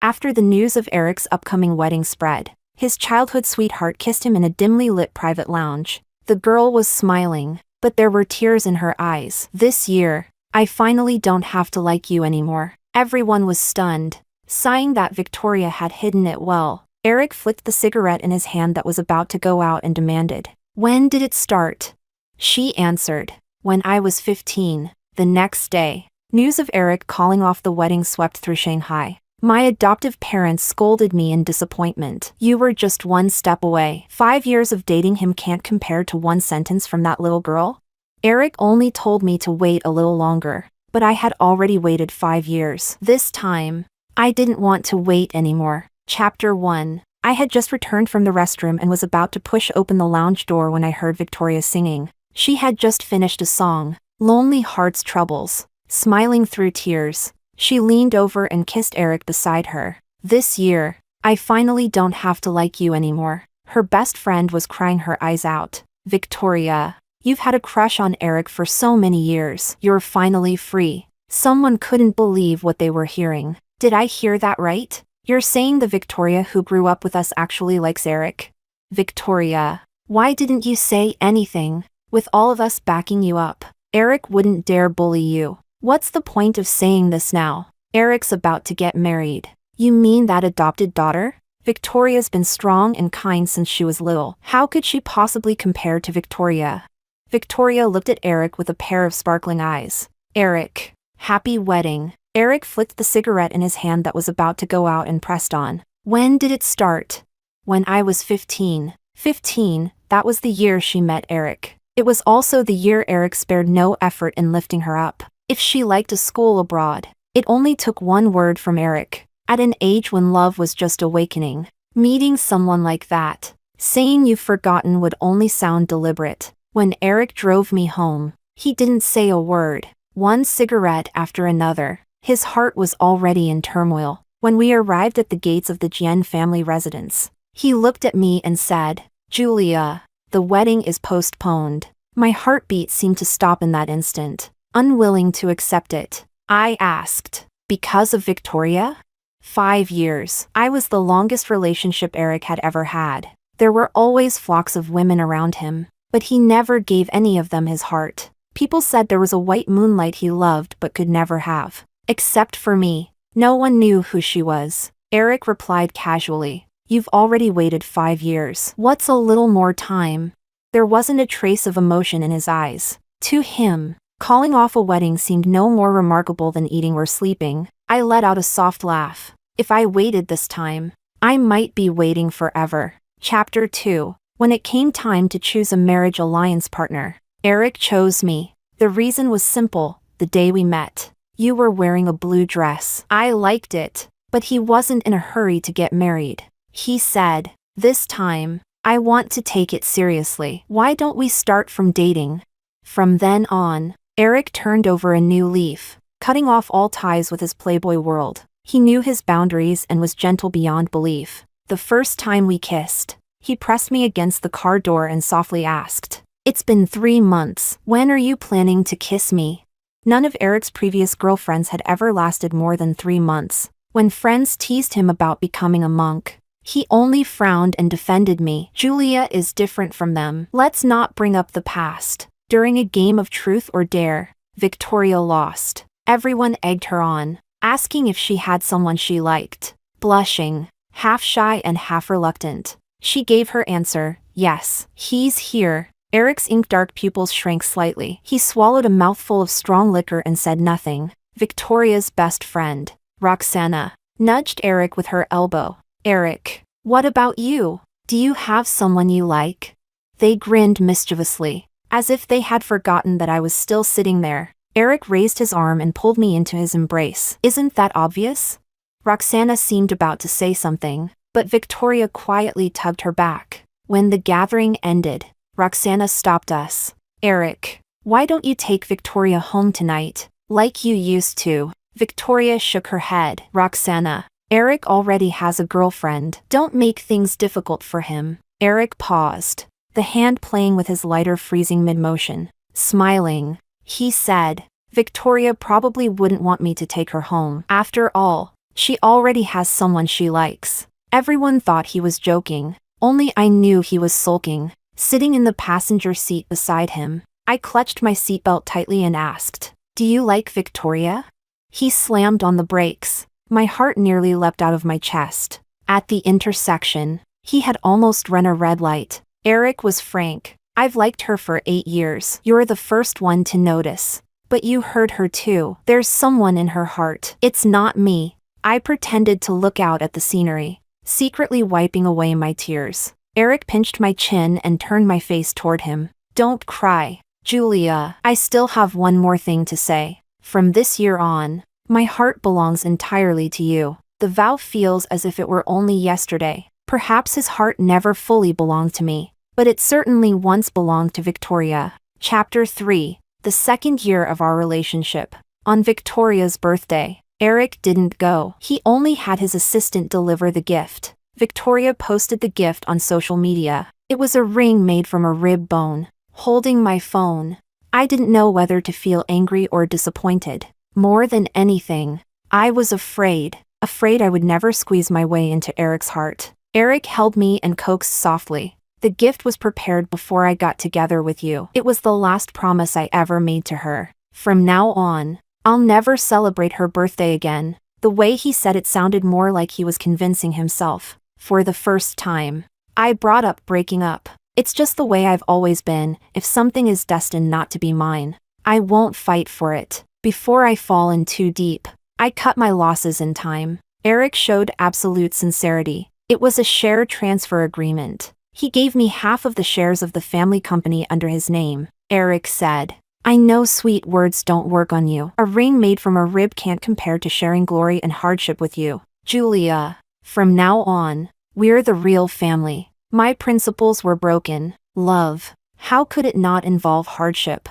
After the news of Eric's upcoming wedding spread, his childhood sweetheart kissed him in a dimly lit private lounge. The girl was smiling, but there were tears in her eyes. "This year, I finally don't have to like you anymore." Everyone was stunned, sighing that Victoria had hidden it well. Eric flicked the cigarette in his hand that was about to go out and demanded, "When did it start?" She answered, "When I was 15. The next day, news of Eric calling off the wedding swept through Shanghai. My adoptive parents scolded me in disappointment. "You were just one step away." 5 years of dating him can't compare to one sentence from that little girl. Eric only told me to wait a little longer, but I had already waited 5 years. This time, I didn't want to wait anymore. Chapter 1. I had just returned from the restroom and was about to push open the lounge door when I heard Victoria singing. She had just finished a song, Lonely Heart's Troubles. Smiling through tears, she leaned over and kissed Eric beside her. "This year, I finally don't have to like you anymore." Her best friend was crying her eyes out. "Victoria, you've had a crush on Eric for so many years. You're finally free." Someone couldn't believe what they were hearing. "Did I hear that right? You're saying the Victoria who grew up with us actually likes Eric?" "Victoria, why didn't you say anything? With all of us backing you up, Eric wouldn't dare bully you." "What's the point of saying this now? Eric's about to get married." "You mean that adopted daughter? Victoria's been strong and kind since she was little. How could she possibly compare to Victoria?" Victoria looked at Eric with a pair of sparkling eyes. "Eric, happy wedding." Eric flicked the cigarette in his hand that was about to go out and pressed on. "When did it start?" "When I was 15. 15, that was the year she met Eric. It was also the year Eric spared no effort in lifting her up. If she liked a school abroad, it only took one word from Eric. At an age when love was just awakening, meeting someone like that, saying you've forgotten would only sound deliberate. When Eric drove me home, he didn't say a word. One cigarette after another, his heart was already in turmoil. When we arrived at the gates of the Jian family residence, he looked at me and said, "Julia, the wedding is postponed." My heartbeat seemed to stop in that instant. Unwilling to accept it, I asked, "Because of Victoria?" 5 years. I was the longest relationship Eric had ever had. There were always flocks of women around him, but he never gave any of them his heart. People said there was a white moonlight he loved but could never have. Except for me. No one knew who she was. Eric replied casually, "You've already waited 5 years. What's a little more time?" There wasn't a trace of emotion in his eyes. To him, calling off a wedding seemed no more remarkable than eating or sleeping. I let out a soft laugh. If I waited this time, I might be waiting forever. Chapter 2. When it came time to choose a marriage alliance partner, Eric chose me. The reason was simple. The day we met, you were wearing a blue dress. I liked it, but he wasn't in a hurry to get married. He said, "This time, I want to take it seriously. Why don't we start from dating?" From then on, Eric turned over a new leaf, cutting off all ties with his Playboy world. He knew his boundaries and was gentle beyond belief. The first time we kissed, he pressed me against the car door and softly asked, "It's been 3 months. When are you planning to kiss me?" None of Eric's previous girlfriends had ever lasted more than 3 months. When friends teased him about becoming a monk, he only frowned and defended me. "Julia is different from them. Let's not bring up the past." During a game of truth or dare, Victoria lost. Everyone egged her on, asking if she had someone she liked. Blushing, half shy and half reluctant, she gave her answer, "Yes, he's here." Eric's ink-dark pupils shrank slightly. He swallowed a mouthful of strong liquor and said nothing. Victoria's best friend, Roxana, nudged Eric with her elbow. "Eric, what about you? Do you have someone you like?" They grinned mischievously, as if they had forgotten that I was still sitting there. Eric raised his arm and pulled me into his embrace. "Isn't that obvious?" Roxana seemed about to say something, but Victoria quietly tugged her back. When the gathering ended, Roxana stopped us. "Eric, why don't you take Victoria home tonight, like you used to?" Victoria shook her head. "Roxana, Eric already has a girlfriend. Don't make things difficult for him." Eric paused, the hand playing with his lighter freezing mid-motion. Smiling, he said, "Victoria probably wouldn't want me to take her home. After all, She already has someone she likes. Everyone thought he was joking. Only I knew he was sulking, sitting in the passenger seat beside him. I clutched my seatbelt tightly and asked, "Do you like Victoria?" He slammed on the brakes. My heart nearly leapt out of my chest. At the intersection, he had almost run a red light. Eric was frank. "I've liked her for 8 years. You're the first one to notice. But you heard her too. There's someone in her heart. It's not me." I pretended to look out at the scenery, secretly wiping away my tears. Eric pinched my chin and turned my face toward him. "Don't cry, Julia. I still have one more thing to say. From this year on, my heart belongs entirely to you." The vow feels as if it were only yesterday. Perhaps his heart never fully belonged to me, but it certainly once belonged to Victoria. Chapter 3. The second year of our relationship. On Victoria's birthday, Eric didn't go. He only had his assistant deliver the gift. Victoria posted the gift on social media. It was a ring made from a rib bone. Holding my phone, I didn't know whether to feel angry or disappointed. More than anything, I was afraid I would never squeeze my way into Eric's heart. Eric held me and coaxed softly. "The gift was prepared before I got together with you. It was the last promise I ever made to her. From now on, I'll never celebrate her birthday again." The way he said it sounded more like he was convincing himself. For the first time, I brought up breaking up. "It's just the way I've always been. If something is destined not to be mine, I won't fight for it." Before I fall in too deep, I cut my losses in time. Eric showed absolute sincerity. It was a share transfer agreement. He gave me half of the shares of the family company under his name. Eric said, "I know sweet words don't work on you. A ring made from a rib can't compare to sharing glory and hardship with you, Julia. From now on, we're the real family." My principles were broken. Love. How could it not involve hardship?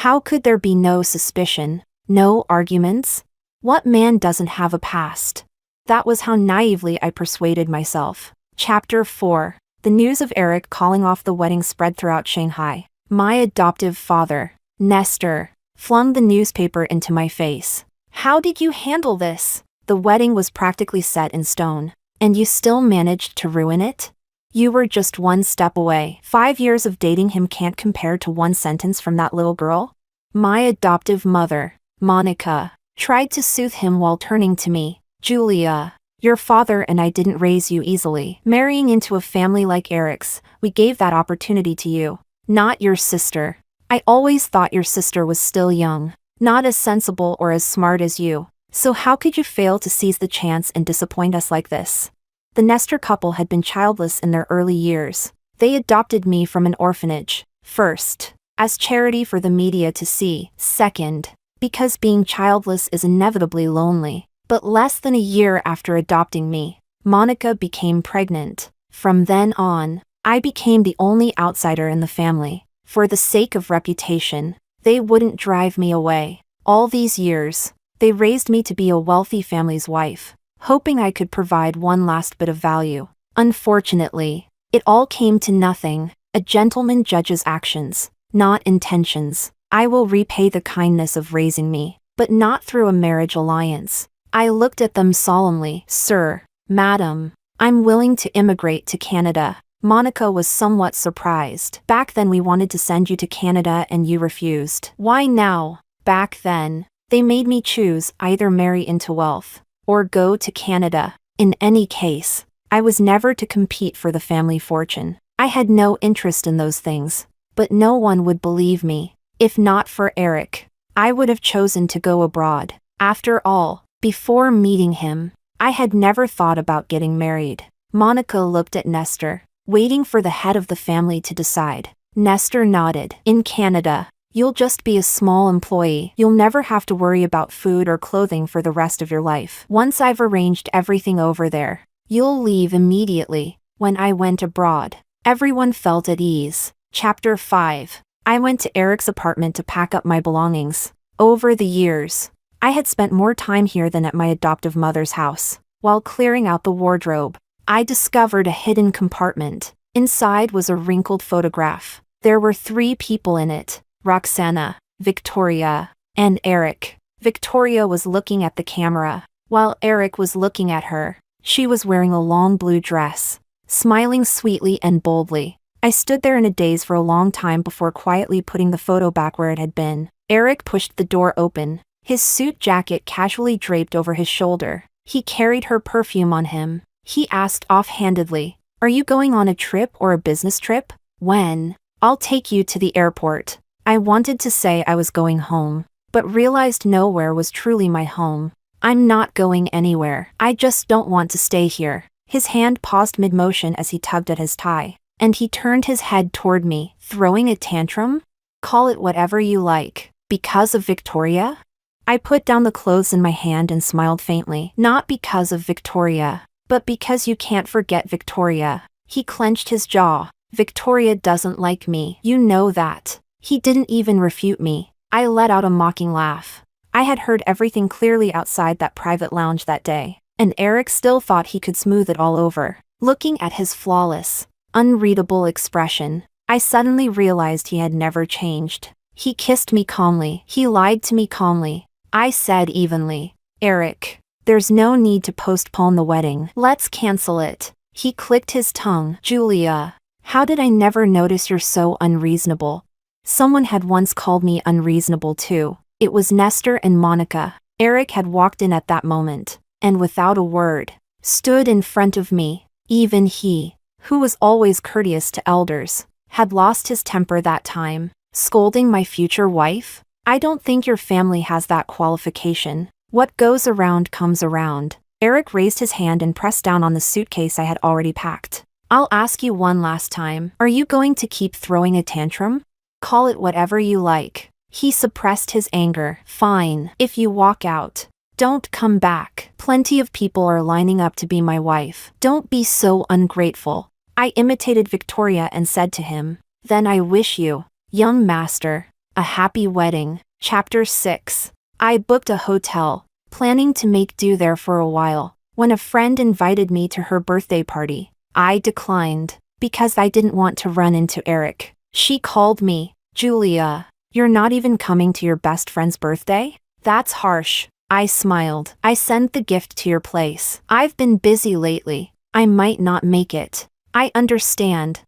How could there be no suspicion, no arguments? What man doesn't have a past? That was how naively I persuaded myself. Chapter 4. The news of Eric calling off the wedding spread throughout Shanghai. My adoptive father, Nestor, flung the newspaper into my face. "How did you handle this? The wedding was practically set in stone, and you still managed to ruin it? You were just one step away. 5 years of dating him can't compare to one sentence from that little girl." My adoptive mother, Monica, tried to soothe him while turning to me. "Julia, your father and I didn't raise you easily. Marrying into a family like Eric's, we gave that opportunity to you, not your sister. I always thought your sister was still young, not as sensible or as smart as you. So how could you fail to seize the chance and disappoint us like this?" The Nestor couple had been childless in their early years. They adopted me from an orphanage, first, as charity for the media to see, second, because being childless is inevitably lonely. But less than a year after adopting me, Monica became pregnant. From then on, I became the only outsider in the family. For the sake of reputation, they wouldn't drive me away. All these years, they raised me to be a wealthy family's wife, hoping I could provide one last bit of value. Unfortunately, it all came to nothing. A gentleman judges actions, not intentions. I will repay the kindness of raising me, but not through a marriage alliance. I looked at them solemnly. "Sir, madam, I'm willing to immigrate to Canada." Monica was somewhat surprised. "Back then we wanted to send you to Canada and you refused. Why now?" "Back then, they made me choose either marry into wealth or go to Canada. In any case, I was never to compete for the family fortune. I had no interest in those things, but no one would believe me. If not for Eric, I would have chosen to go abroad. After all, before meeting him, I had never thought about getting married." Monica looked at Nestor, waiting for the head of the family to decide. Nestor nodded. "In Canada, you'll just be a small employee. You'll never have to worry about food or clothing for the rest of your life. Once I've arranged everything over there, you'll leave immediately." When I went abroad, everyone felt at ease. Chapter 5. I went to Eric's apartment to pack up my belongings. Over the years, I had spent more time here than at my adoptive mother's house. While clearing out the wardrobe, I discovered a hidden compartment. Inside was a wrinkled photograph. There were 3 people in it: Roxana, Victoria, and Eric. Victoria was looking at the camera, while Eric was looking at her. She was wearing a long blue dress, smiling sweetly and boldly. I stood there in a daze for a long time before quietly putting the photo back where it had been. Eric pushed the door open, his suit jacket casually draped over his shoulder. He carried her perfume on him. He asked offhandedly, "Are you going on a trip or a business trip?" "When?" "I'll take you to the airport." I wanted to say I was going home, but realized nowhere was truly my home. "I'm not going anywhere. I just don't want to stay here." His hand paused mid-motion as he tugged at his tie, and he turned his head toward me. "Throwing a tantrum? Call it whatever you like. Because of Victoria?" I put down the clothes in my hand and smiled faintly. "Not because of Victoria, but because you can't forget Victoria." He clenched his jaw. "Victoria doesn't like me. You know that." He didn't even refute me. I let out a mocking laugh. I had heard everything clearly outside that private lounge that day, and Eric still thought he could smooth it all over. Looking at his flawless, unreadable expression, I suddenly realized he had never changed. He kissed me calmly. He lied to me calmly. I said evenly, "Eric, there's no need to postpone the wedding. Let's cancel it." He clicked his tongue. "Julia, how did I never notice you're so unreasonable?" Someone had once called me unreasonable too. It was Nestor and Monica. Eric had walked in at that moment, and without a word, stood in front of me. Even he, who was always courteous to elders, had lost his temper that time, scolding my future wife. "I don't think your family has that qualification. What goes around comes around." Eric raised his hand and pressed down on the suitcase I had already packed. "I'll ask you one last time. Are you going to keep throwing a tantrum? Call it whatever you like." He suppressed his anger. "Fine. If you walk out, don't come back. Plenty of people are lining up to be my wife. Don't be so ungrateful." I imitated Victoria and said to him, "Then I wish you, young master, a happy wedding." Chapter 6. I booked a hotel, planning to make do there for a while, when a friend invited me to her birthday party. I declined, because I didn't want to run into Eric. She called me, "Julia, you're not even coming to your best friend's birthday? That's harsh." I smiled. "I sent the gift to your place. I've been busy lately. I might not make it." "I understand."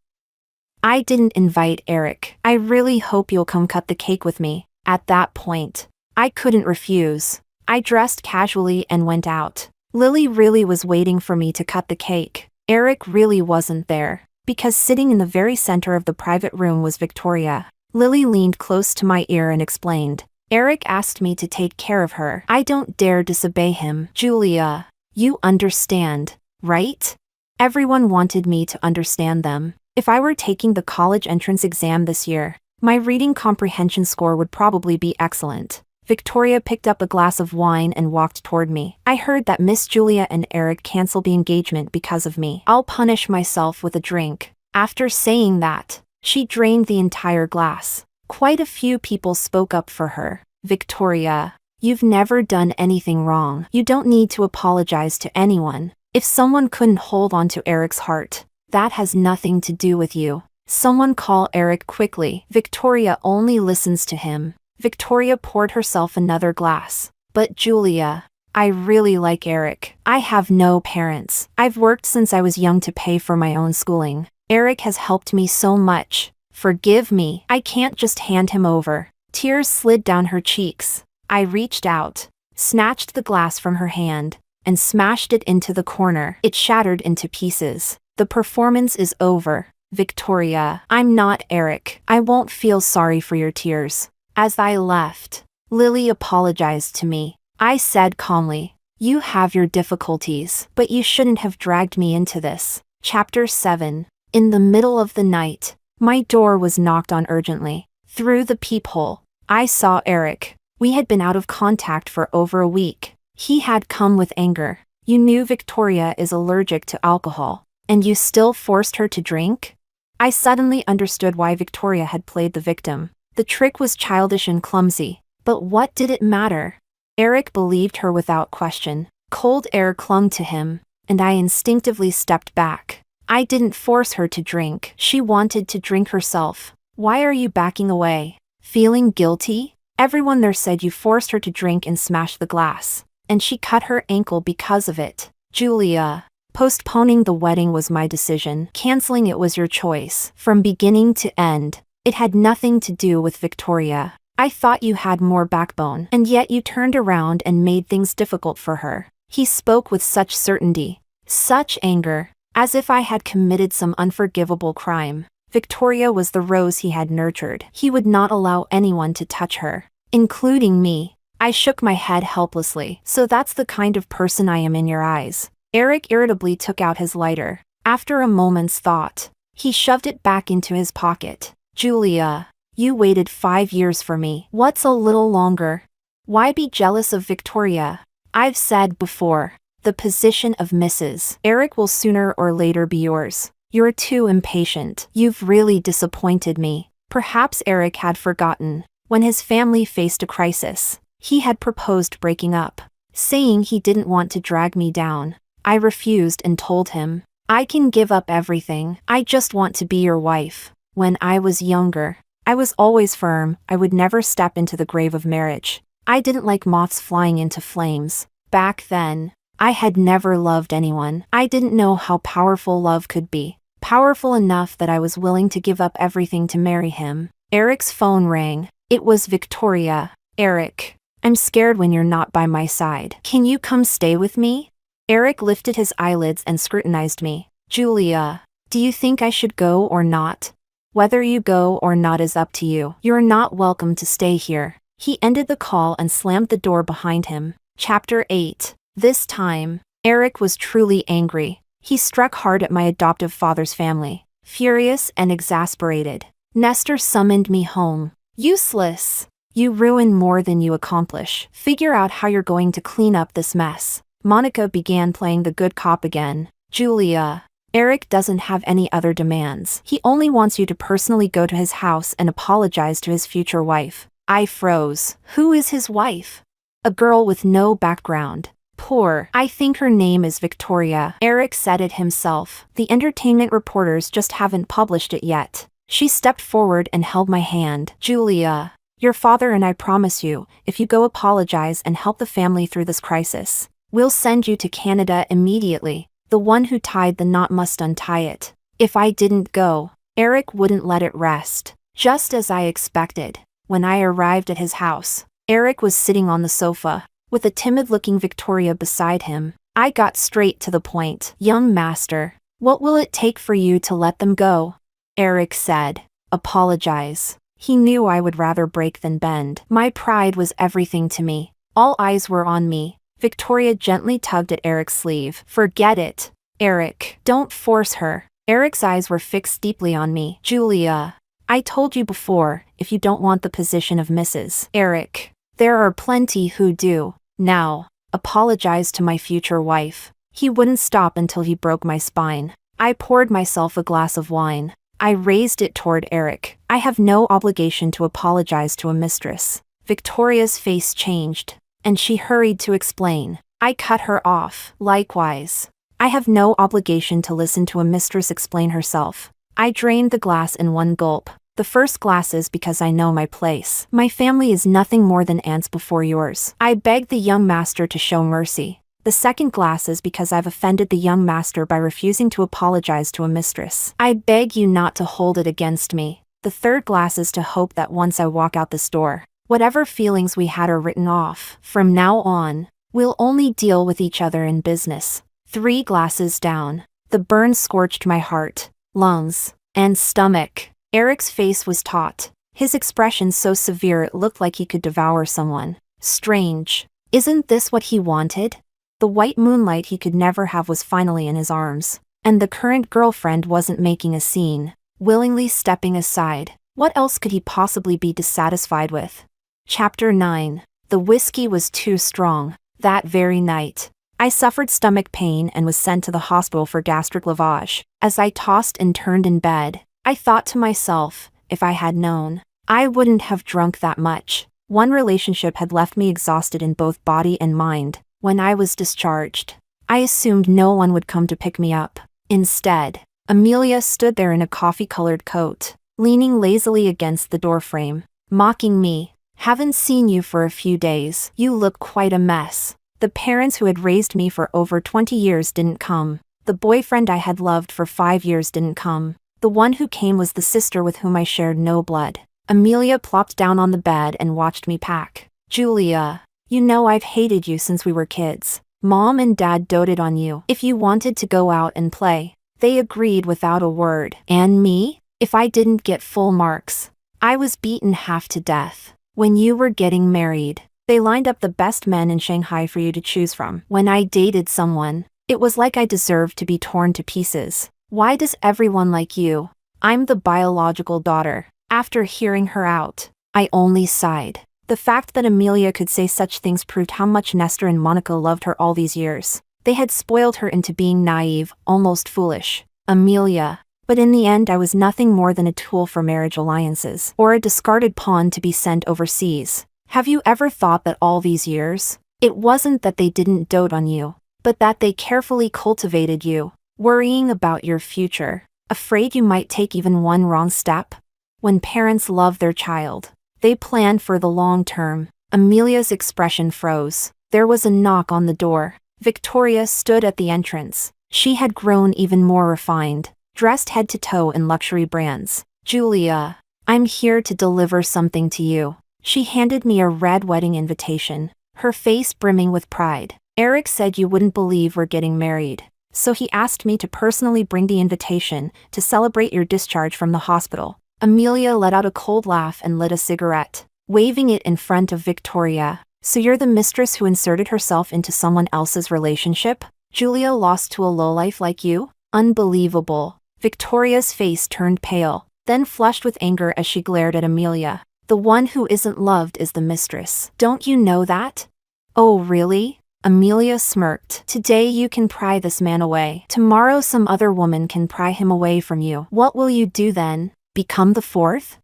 I didn't invite Eric. "I really hope you'll come cut the cake with me." At that point, I couldn't refuse. I dressed casually and went out. Lily really was waiting for me to cut the cake. Eric really wasn't there, because sitting in the very center of the private room was Victoria. Lily leaned close to my ear and explained, "Eric asked me to take care of her. I don't dare disobey him." "Julia, you understand, right?" Everyone wanted me to understand them. If I were taking the college entrance exam this year, my reading comprehension score would probably be excellent. Victoria picked up a glass of wine and walked toward me. "I heard that Miss Julia and Eric canceled the engagement because of me. I'll punish myself with a drink." After saying that, she drained the entire glass. Quite a few people spoke up for her. "Victoria, you've never done anything wrong. You don't need to apologize to anyone. If someone couldn't hold on to Eric's heart, that has nothing to do with you." "Someone call Eric quickly. Victoria only listens to him." Victoria poured herself another glass. "But Julia, I really like Eric. I have no parents. I've worked since I was young to pay for my own schooling. Eric has helped me so much. Forgive me. I can't just hand him over." Tears slid down her cheeks. I reached out, snatched the glass from her hand, and smashed it into the corner. It shattered into pieces. "The performance is over, Victoria. I'm not Eric. I won't feel sorry for your tears." As I left, Lily apologized to me. I said calmly, "You have your difficulties, but you shouldn't have dragged me into this." Chapter 7. In the middle of the night, my door was knocked on urgently. Through the peephole, I saw Eric. We had been out of contact for over a week. He had come with anger. "You knew Victoria is allergic to alcohol, and you still forced her to drink?" I suddenly understood why Victoria had played the victim. The trick was childish and clumsy, but what did it matter? Eric believed her without question. Cold air clung to him, and I instinctively stepped back. I didn't force her to drink. She wanted to drink herself. "Why are you backing away? Feeling guilty?" Everyone there said you forced her to drink and smashed the glass. and she cut her ankle because of it. Julia. Postponing the wedding was my decision. Canceling it was your choice. From beginning to end. It had nothing to do with Victoria. I thought you had more backbone, and yet you turned around and made things difficult for her. He spoke with such certainty, such anger, as if I had committed some unforgivable crime. Victoria was the rose he had nurtured. He would not allow anyone to touch her, including me. I shook my head helplessly. So that's the kind of person I am in your eyes. Eric irritably took out his lighter. After a moment's thought, he shoved it back into his pocket. Julia, you waited 5 years for me. What's a little longer? Why be jealous of Victoria? I've said before, the position of Mrs. Eric will sooner or later be yours. You're too impatient. You've really disappointed me. Perhaps Eric had forgotten. When his family faced a crisis, he had proposed breaking up, saying he didn't want to drag me down. I refused and told him, I can give up everything. I just want to be your wife. When I was younger, I was always firm. I would never step into the grave of marriage. I didn't like moths flying into flames. Back then, I had never loved anyone. I didn't know how powerful love could be. Powerful enough that I was willing to give up everything to marry him. Eric's phone rang. It was Victoria. Eric, I'm scared when you're not by my side. Can you come stay with me? Eric lifted his eyelids and scrutinized me. Julia, do you think I should go or not? Whether you go or not is up to you. You're not welcome to stay here. He ended the call and slammed the door behind him. Chapter 8. This time, Eric was truly angry. He struck hard at my adoptive father's family. Furious and exasperated, Nestor summoned me home. Useless. You ruin more than you accomplish. Figure out how you're going to clean up this mess. Monica began playing the good cop again. Julia, Eric doesn't have any other demands. He only wants you to personally go to his house and apologize to his future wife. I froze. Who is his wife? A girl with no background. Poor. I think her name is Victoria. Eric said it himself. The entertainment reporters just haven't published it yet. She stepped forward and held my hand. Julia, your father and I promise you, if you go apologize and help the family through this crisis, we'll send you to Canada immediately. The one who tied the knot must untie it. If I didn't go, Eric wouldn't let it rest. Just as I expected. When I arrived at his house, Eric was sitting on the sofa, with a timid-looking Victoria beside him. I got straight to the point. Young master, what will it take for you to let them go? Eric said. Apologize. He knew I would rather break than bend. My pride was everything to me. All eyes were on me. Victoria gently tugged at Eric's sleeve. Forget it. Eric, don't force her. Eric's eyes were fixed deeply on me. Julia, I told you before, if you don't want the position of Mrs. Eric, there are plenty who do. Now, apologize to my future wife. He wouldn't stop until he broke my spine. I poured myself a glass of wine. I raised it toward Eric. I have no obligation to apologize to a mistress. Victoria's face changed, and she hurried to explain. I cut her off. Likewise, I have no obligation to listen to a mistress explain herself. I drained the glass in one gulp. The first glass is because I know my place. My family is nothing more than ants before yours. I begged the young master to show mercy. The second glass is because I've offended the young master by refusing to apologize to a mistress. I beg you not to hold it against me. The third glass is to hope that once I walk out this door, whatever feelings we had are written off. From now on, we'll only deal with each other in business. 3 glasses down, the burn scorched my heart, lungs, and stomach. Eric's face was taut, his expression so severe it looked like he could devour someone. Strange. Isn't this what he wanted? The white moonlight he could never have was finally in his arms, and the current girlfriend wasn't making a scene, willingly stepping aside. What else could he possibly be dissatisfied with? Chapter 9. The whiskey was too strong. That very night, I suffered stomach pain and was sent to the hospital for gastric lavage. As I tossed and turned in bed, I thought to myself, if I had known, I wouldn't have drunk that much. One relationship had left me exhausted in both body and mind. When I was discharged, I assumed no one would come to pick me up. Instead, Amelia stood there in a coffee-colored coat, leaning lazily against the doorframe, mocking me. Haven't seen you for a few days. You look quite a mess. The parents who had raised me for over 20 years didn't come. The boyfriend I had loved for 5 years didn't come. The one who came was the sister with whom I shared no blood. Amelia plopped down on the bed and watched me pack. Julia, you know I've hated you since we were kids. Mom and Dad doted on you. If you wanted to go out and play, they agreed without a word. And me? If I didn't get full marks, I was beaten half to death. When you were getting married, they lined up the best men in Shanghai for you to choose from. When I dated someone, it was like I deserved to be torn to pieces. Why does everyone like you? I'm the biological daughter. After hearing her out, I only sighed. The fact that Amelia could say such things proved how much Nestor and Monica loved her all these years. They had spoiled her into being naive, almost foolish. Amelia. But in the end I was nothing more than a tool for marriage alliances, or a discarded pawn to be sent overseas. Have you ever thought that all these years, it wasn't that they didn't dote on you, but that they carefully cultivated you, worrying about your future, afraid you might take even one wrong step? When parents love their child, they plan for the long term. Amelia's expression froze. There was a knock on the door. Victoria stood at the entrance. She had grown even more refined, dressed head to toe in luxury brands. Julia, I'm here to deliver something to you. She handed me a red wedding invitation, her face brimming with pride. Eric said you wouldn't believe we're getting married, so he asked me to personally bring the invitation to celebrate your discharge from the hospital. Amelia let out a cold laugh and lit a cigarette, waving it in front of Victoria. So you're the mistress who inserted herself into someone else's relationship? Julia lost to a lowlife like you? Unbelievable. Victoria's face turned pale, then flushed with anger as she glared at Amelia. The one who isn't loved is the mistress. Don't you know that? Oh really? Amelia smirked. Today you can pry this man away. Tomorrow some other woman can pry him away from you. What will you do then? Become the fourth?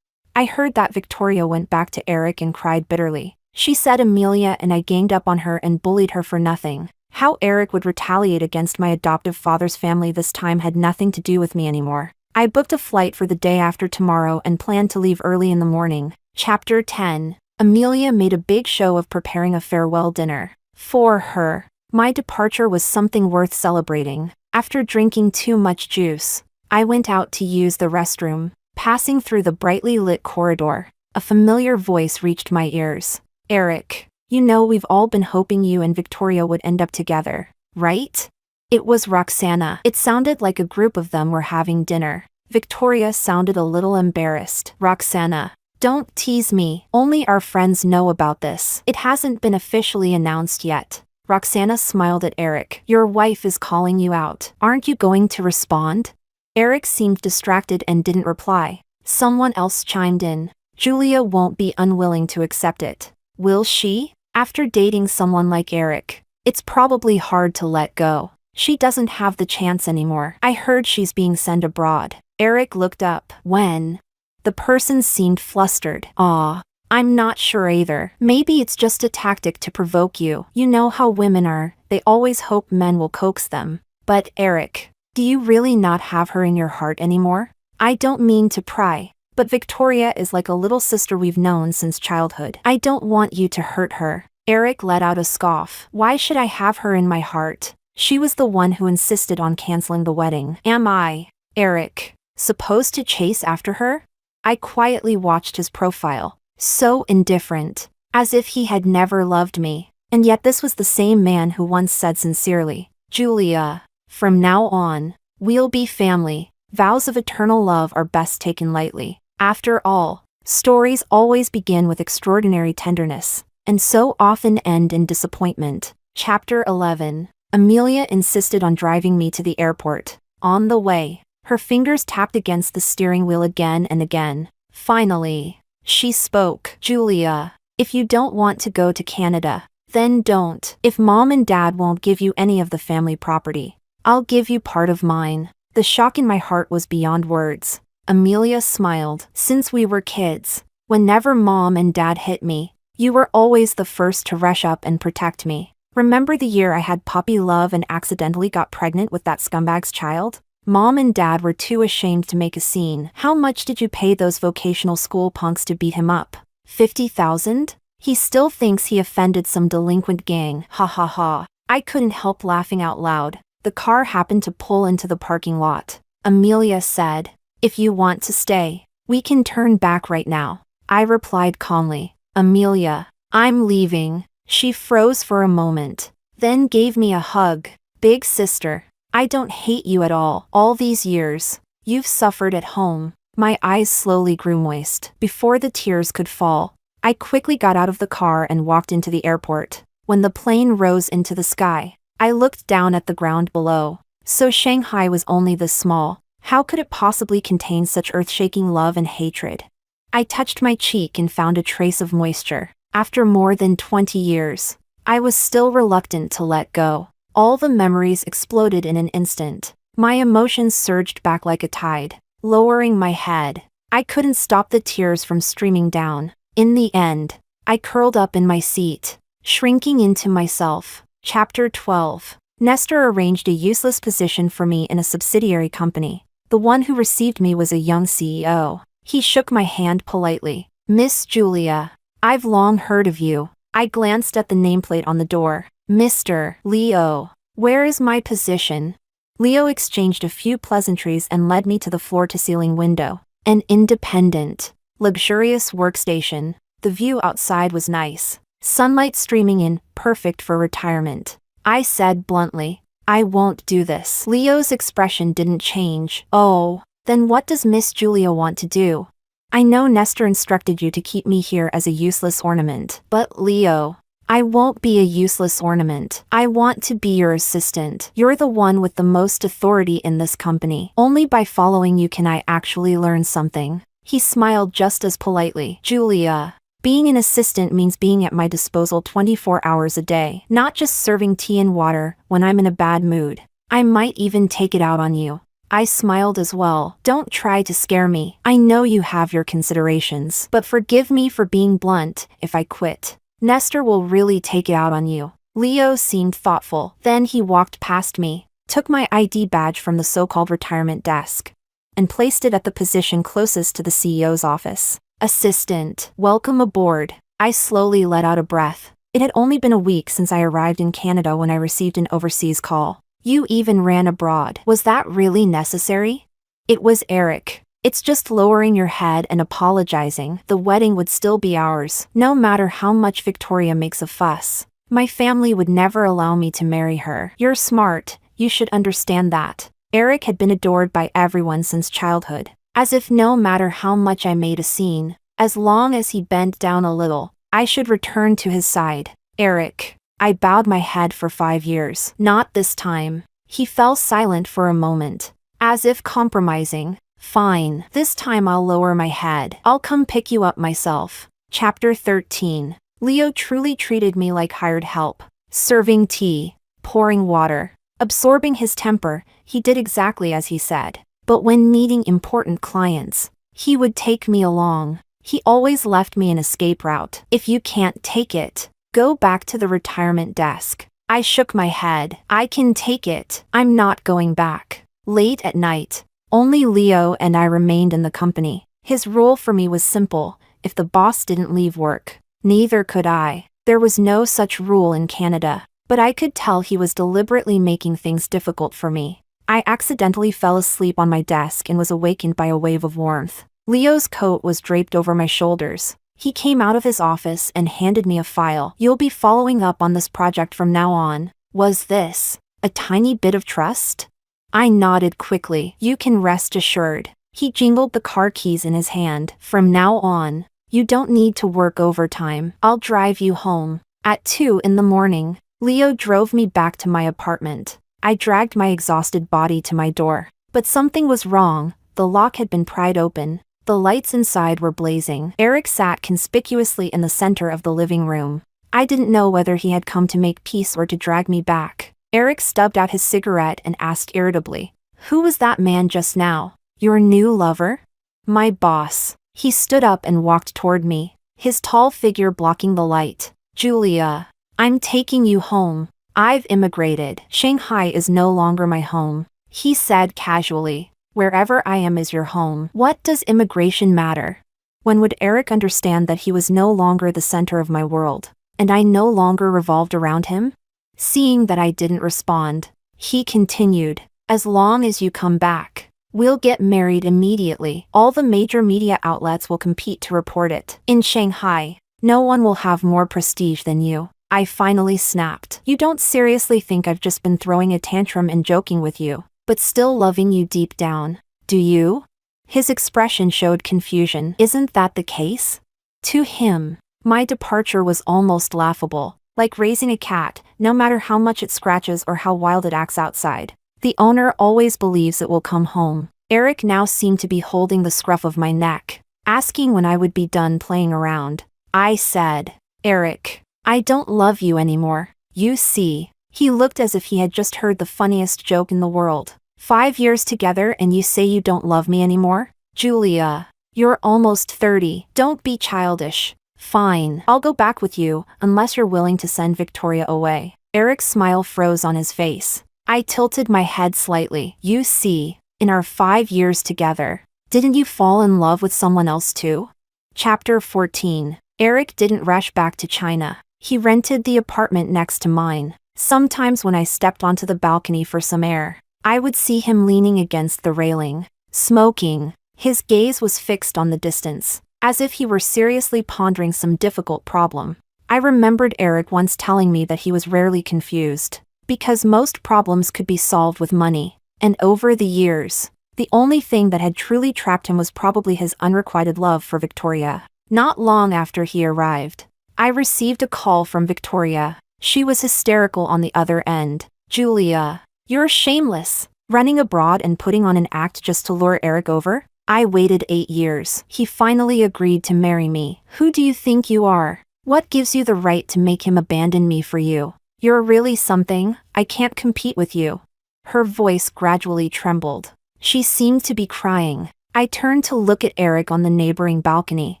I heard that. Victoria went back to Eric and cried bitterly. She said Amelia and I ganged up on her and bullied her for nothing. How Eric would retaliate against my adoptive father's family this time had nothing to do with me anymore. I booked a flight for the day after tomorrow and planned to leave early in the morning. Chapter 10. Amelia made a big show of preparing a farewell dinner for her. My departure was something worth celebrating. After drinking too much juice, I went out to use the restroom. Passing through the brightly lit corridor, a familiar voice reached my ears. Eric, you know we've all been hoping you and Victoria would end up together, right? It was Roxana. It sounded like a group of them were having dinner. Victoria sounded a little embarrassed. Roxana, don't tease me. Only our friends know about this. It hasn't been officially announced yet. Roxana smiled at Eric. Your wife is calling you out. Aren't you going to respond? Eric seemed distracted and didn't reply. Someone else chimed in. Julia won't be unwilling to accept it. Will she? After dating someone like Eric, it's probably hard to let go. She doesn't have the chance anymore. I heard she's being sent abroad. Eric looked up. When? The person seemed flustered. I'm not sure either. Maybe it's just a tactic to provoke you. You know how women are, they always hope men will coax them. But Eric, do you really not have her in your heart anymore? I don't mean to pry, but Victoria is like a little sister we've known since childhood. I don't want you to hurt her. Eric let out a scoff. Why should I have her in my heart? She was the one who insisted on canceling the wedding. Am I, Eric, supposed to chase after her? I quietly watched his profile. So indifferent, as if he had never loved me. And yet this was the same man who once said sincerely, Julia, from now on, we'll be family. Vows of eternal love are best taken lightly. After all, stories always begin with extraordinary tenderness, and so often end in disappointment. Chapter 11. Amelia insisted on driving me to the airport. On the way, her fingers tapped against the steering wheel again and again. Finally, she spoke. Julia, if you don't want to go to Canada, then don't. If Mom and Dad won't give you any of the family property, I'll give you part of mine. The shock in my heart was beyond words. Amelia smiled. Since we were kids, whenever Mom and Dad hit me, you were always the first to rush up and protect me. Remember the year I had puppy love and accidentally got pregnant with that scumbag's child? Mom and Dad were too ashamed to make a scene. How much did you pay those vocational school punks to beat him up? 50,000? He still thinks he offended some delinquent gang, ha ha ha. I couldn't help laughing out loud. The car happened to pull into the parking lot. Amelia said, "If you want to stay, we can turn back right now." I replied calmly, "Amelia, I'm leaving." She froze for a moment, then gave me a hug. "Big sister, I don't hate you at all these years. You've suffered at home." My eyes slowly grew moist. Before the tears could fall, I quickly got out of the car and walked into the airport. When the plane rose into the sky, I looked down at the ground below. So Shanghai was only this small. How could it possibly contain such earth-shaking love and hatred? I touched my cheek and found a trace of moisture. After more than 20 years, I was still reluctant to let go. All the memories exploded in an instant. My emotions surged back like a tide, lowering my head. I couldn't stop the tears from streaming down. In the end, I curled up in my seat, shrinking into myself. Chapter 12. Nestor arranged a useless position for me in a subsidiary company. The one who received me was a young CEO. He shook my hand politely. "Miss Julia, I've long heard of you." I glanced at the nameplate on the door. "Mr. Leo, where is my position?" Leo exchanged a few pleasantries and led me to the floor-to-ceiling window. An independent, luxurious workstation. The view outside was nice. Sunlight streaming in, perfect for retirement. I said bluntly, "I won't do this." Leo's expression didn't change. "Oh, then what does Miss Julia want to do?" "I know Nestor instructed you to keep me here as a useless ornament." "But Leo, I won't be a useless ornament. I want to be your assistant. You're the one with the most authority in this company. Only by following you can I actually learn something." He smiled just as politely. "Julia, being an assistant means being at my disposal 24 hours a day, not just serving tea and water when I'm in a bad mood. I might even take it out on you." I smiled as well. "Don't try to scare me. I know you have your considerations, but forgive me for being blunt. If I quit, Nestor will really take it out on you." Leo seemed thoughtful. Then he walked past me, took my ID badge from the so-called retirement desk, and placed it at the position closest to the CEO's office. "Assistant, welcome aboard." I slowly let out a breath. It had only been a week since I arrived in Canada when I received an overseas call. "You even ran abroad. Was that really necessary?" "It was, Eric. It's just lowering your head and apologizing. The wedding would still be ours, no matter how much Victoria makes a fuss. My family would never allow me to marry her." "You're smart. You should understand that." Eric had been adored by everyone since childhood. As if no matter how much I made a scene, as long as he bent down a little, I should return to his side. "Eric." I bowed my head for 5 years. "Not this time." He fell silent for a moment, as if compromising. "Fine. This time I'll lower my head. I'll come pick you up myself." Chapter 13. Leo truly treated me like hired help. Serving tea, pouring water, absorbing his temper, he did exactly as he said. But when meeting important clients, he would take me along. He always left me an escape route. "If you can't take it, go back to the retirement desk." I shook my head. "I can take it. I'm not going back." Late at night, only Leo and I remained in the company. His rule for me was simple: if the boss didn't leave work, neither could I. There was no such rule in Canada, but I could tell he was deliberately making things difficult for me. I accidentally fell asleep on my desk and was awakened by a wave of warmth. Leo's coat was draped over my shoulders. He came out of his office and handed me a file. "You'll be following up on this project from now on." Was this a tiny bit of trust? I nodded quickly. "You can rest assured." He jingled the car keys in his hand. "From now on, you don't need to work overtime. I'll drive you home." At 2 in the morning, Leo drove me back to my apartment. I dragged my exhausted body to my door. But something was wrong. The lock had been pried open. The lights inside were blazing. Eric sat conspicuously in the center of the living room. I didn't know whether he had come to make peace or to drag me back. Eric stubbed out his cigarette and asked irritably, "Who was that man just now?" "Your new lover?" "My boss." He stood up and walked toward me, his tall figure blocking the light. "Julia, I'm taking you home. I've immigrated. Shanghai is no longer my home," he said casually. "Wherever I am is your home. What does immigration matter?" When would Eric understand that he was no longer the center of my world, and I no longer revolved around him? Seeing that I didn't respond, he continued, "As long as you come back, we'll get married immediately. All the major media outlets will compete to report it. In Shanghai, no one will have more prestige than you." I finally snapped. "You don't seriously think I've just been throwing a tantrum and joking with you, but still loving you deep down, do you?" His expression showed confusion. "Isn't that the case?" To him, my departure was almost laughable, like raising a cat. No matter how much it scratches or how wild it acts outside, the owner always believes it will come home. Eric now seemed to be holding the scruff of my neck, asking when I would be done playing around. I said, "Eric, I don't love you anymore, you see." He looked as if he had just heard the funniest joke in the world. 5 years together and you say you don't love me anymore? Julia, you're almost 30, don't be childish. Fine, I'll go back with you, unless you're willing to send Victoria away. Eric's smile froze on his face. I tilted my head slightly. "You see, in our 5 years together, didn't you fall in love with someone else too?" Chapter 14. Eric didn't rush back to China. He rented the apartment next to mine. Sometimes when I stepped onto the balcony for some air, I would see him leaning against the railing, smoking. His gaze was fixed on the distance, as if he were seriously pondering some difficult problem. I remembered Eric once telling me that he was rarely confused, because most problems could be solved with money. And over the years, the only thing that had truly trapped him was probably his unrequited love for Victoria. Not long after he arrived, I received a call from Victoria. She was hysterical on the other end. "Julia, you're shameless, running abroad and putting on an act just to lure Eric over?" I waited 8 years. He finally agreed to marry me. "Who do you think you are? What gives you the right to make him abandon me for you? You're really something, I can't compete with you." Her voice gradually trembled. She seemed to be crying. I turned to look at Eric on the neighboring balcony.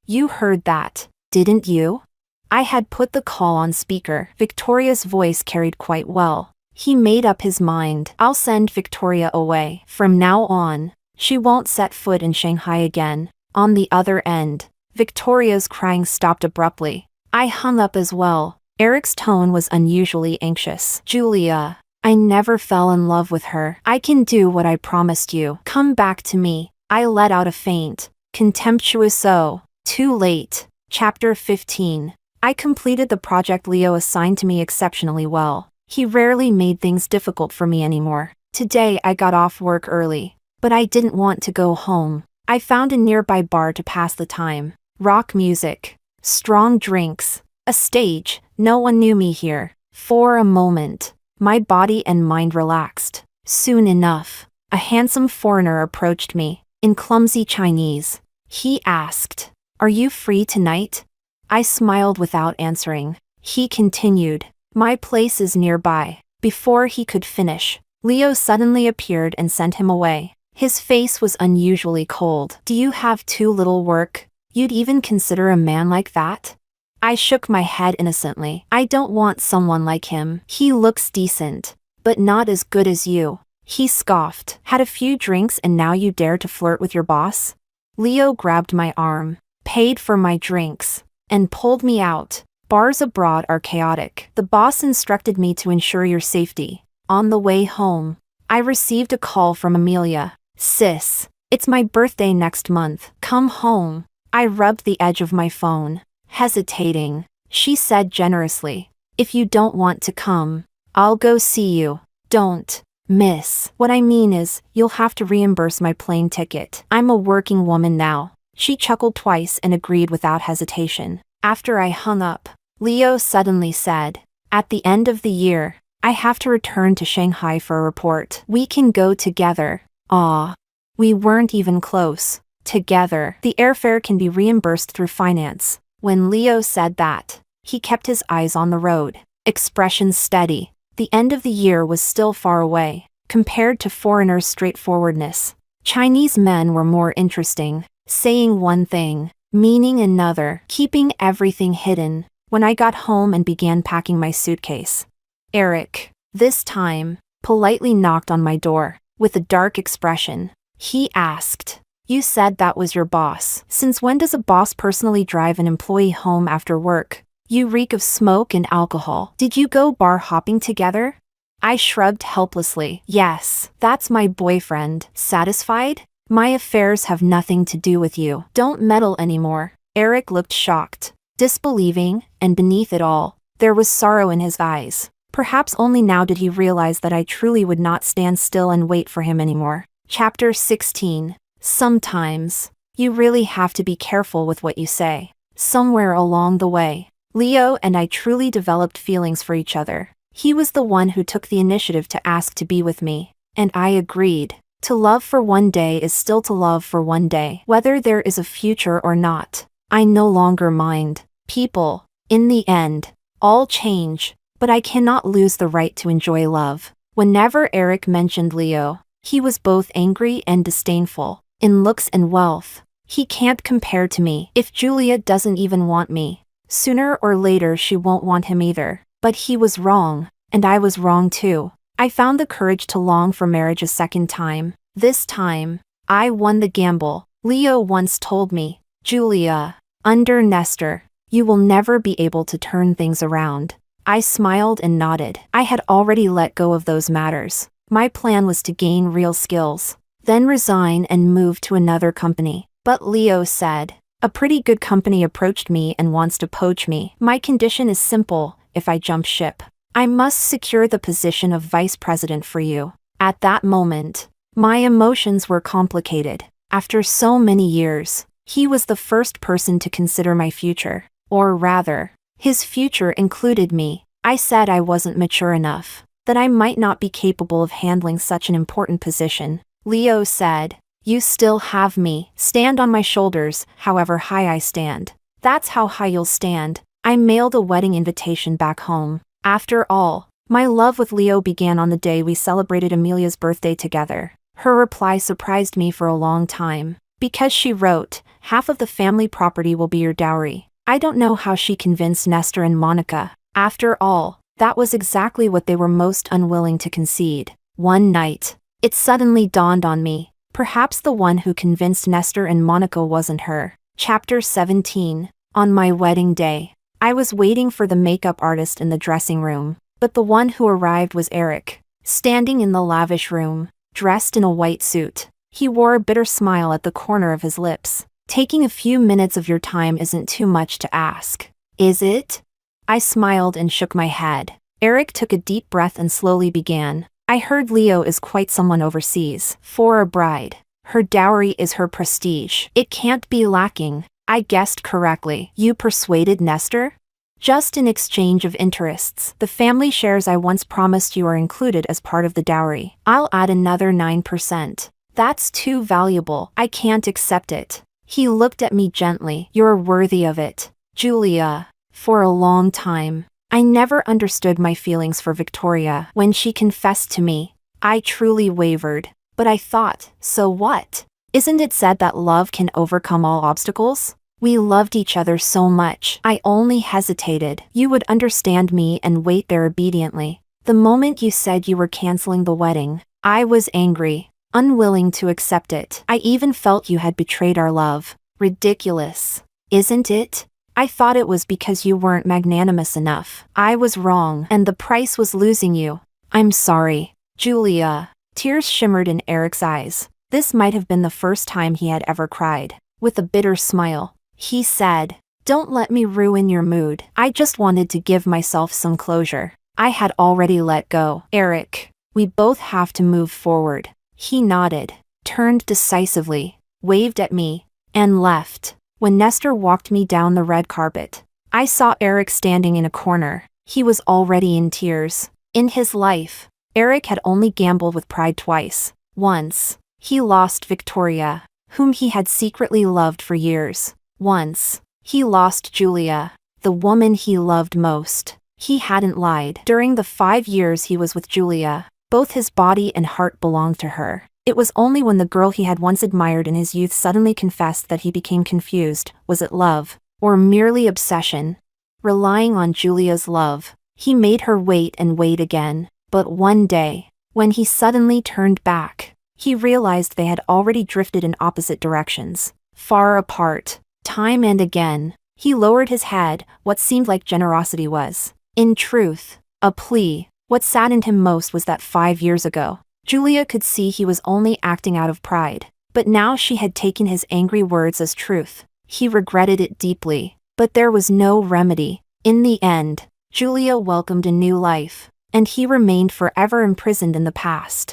"You heard that, didn't you?" I had put the call on speaker. Victoria's voice carried quite well. He made up his mind. "I'll send Victoria away. From now on, she won't set foot in Shanghai again." On the other end, Victoria's crying stopped abruptly. I hung up as well. Eric's tone was unusually anxious. "Julia, I never fell in love with her. I can do what I promised you. Come back to me." I let out a faint, contemptuous "oh." Too late. Chapter 15. I completed the project Leo assigned to me exceptionally well. He rarely made things difficult for me anymore. Today I got off work early, but I didn't want to go home. I found a nearby bar to pass the time. Rock music, strong drinks, a stage. No one knew me here. For a moment, my body and mind relaxed. Soon enough, a handsome foreigner approached me, in clumsy Chinese. He asked, "Are you free tonight?" I smiled without answering. He continued, "My place is nearby." Before he could finish, Leo suddenly appeared and sent him away. His face was unusually cold. "Do you have too little work? You'd even consider a man like that?" I shook my head innocently. "I don't want someone like him. He looks decent, but not as good as you." He scoffed. "Had a few drinks and now you dare to flirt with your boss?" Leo grabbed my arm, paid for my drinks, and pulled me out. Bars abroad are chaotic. The boss instructed me to ensure your safety. On the way home, I received a call from Amelia. "Sis, it's my birthday next month. Come home." I rubbed the edge of my phone. Hesitating, she said generously, "If you don't want to come, I'll go see you." "Don't, miss. What I mean is, you'll have to reimburse my plane ticket. I'm a working woman now." She chuckled twice and agreed without hesitation. After I hung up, Leo suddenly said, "At the end of the year, I have to return to Shanghai for a report. We can go together." Ah, we weren't even close. Together. The airfare can be reimbursed through finance. When Leo said that, he kept his eyes on the road, expression steady. The end of the year was still far away, compared to foreigners' straightforwardness. Chinese men were more interesting, saying one thing, meaning another, keeping everything hidden. When I got home and began packing my suitcase, Eric, this time, politely knocked on my door. With a dark expression, he asked, You said that was your boss. Since when does a boss personally drive an employee home after work? You reek of smoke and alcohol. Did you go bar hopping together? I shrugged helplessly. Yes, that's my boyfriend. Satisfied? My affairs have nothing to do with you. Don't meddle anymore. Eric looked shocked, disbelieving, and beneath it all, there was sorrow in his eyes. Perhaps only now did he realize that I truly would not stand still and wait for him anymore. Chapter 16. Sometimes, you really have to be careful with what you say. Somewhere along the way, Leo and I truly developed feelings for each other. He was the one who took the initiative to ask to be with me, and I agreed. To love for one day is still to love for one day, whether there is a future or not. I no longer mind. People, in the end, all change, but I cannot lose the right to enjoy love. Whenever Eric mentioned Leo, he was both angry and disdainful. In looks and wealth, he can't compare to me. If Julia doesn't even want me, sooner or later she won't want him either. But he was wrong, and I was wrong too. I found the courage to long for marriage a second time. This time, I won the gamble. Leo once told me, Julia, under Nestor, you will never be able to turn things around. I smiled and nodded. I had already let go of those matters. My plan was to gain real skills, then resign and move to another company. But Leo said, a pretty good company approached me and wants to poach me. My condition is simple: if I jump ship, I must secure the position of vice president for you. At that moment, my emotions were complicated. After so many years, he was the first person to consider my future. Or rather, his future included me. I said I wasn't mature enough, that I might not be capable of handling such an important position. Leo said, you still have me. Stand on my shoulders, however high I stand. That's how high you'll stand. I mailed a wedding invitation back home. After all, my love with Leo began on the day we celebrated Amelia's birthday together. Her reply surprised me for a long time, because she wrote, half of the family property will be your dowry. I don't know how she convinced Nestor and Monica. After all, that was exactly what they were most unwilling to concede. One night, it suddenly dawned on me. Perhaps the one who convinced Nestor and Monica wasn't her. Chapter 17. On my wedding day, I was waiting for the makeup artist in the dressing room, but the one who arrived was Eric, standing in the lavish room, dressed in a white suit. He wore a bitter smile at the corner of his lips. Taking a few minutes of your time isn't too much to ask, is it? I smiled and shook my head. Eric took a deep breath and slowly began. I heard Leo is quite someone overseas. For a bride, her dowry is her prestige. It can't be lacking. I guessed correctly. You persuaded Nestor? Just in exchange of interests. The family shares I once promised you are included as part of the dowry. I'll add another 9%. That's too valuable. I can't accept it. He looked at me gently. You're worthy of it, Julia. For a long time, I never understood my feelings for Victoria. When she confessed to me, I truly wavered. But I thought, so what? Isn't it said that love can overcome all obstacles? We loved each other so much. I only hesitated. You would understand me and wait there obediently. The moment you said you were canceling the wedding, I was angry, unwilling to accept it. I even felt you had betrayed our love. Ridiculous, isn't it? I thought it was because you weren't magnanimous enough. I was wrong, and the price was losing you. I'm sorry, Julia. Tears shimmered in Eric's eyes. This might have been the first time he had ever cried. With a bitter smile, he said, don't let me ruin your mood. I just wanted to give myself some closure. I had already let go. Eric, we both have to move forward. He nodded, turned decisively, waved at me, and left. When Nestor walked me down the red carpet, I saw Eric standing in a corner. He was already in tears. In his life, Eric had only gambled with pride twice. Once, he lost Victoria, whom he had secretly loved for years. Once, he lost Julia, the woman he loved most. He hadn't lied. During the 5 years he was with Julia, both his body and heart belonged to her. It was only when the girl he had once admired in his youth suddenly confessed that he became confused. Was it love, or merely obsession? Relying on Julia's love, he made her wait and wait again. But one day, when he suddenly turned back, He realized they had already drifted in opposite directions, far apart. Time and again, he lowered his head, what seemed like generosity was, in truth, a plea. What saddened him most was that 5 years ago, Julia could see he was only acting out of pride. But now she had taken his angry words as truth. He regretted it deeply, but there was no remedy. In the end, Julia welcomed a new life, and he remained forever imprisoned in the past.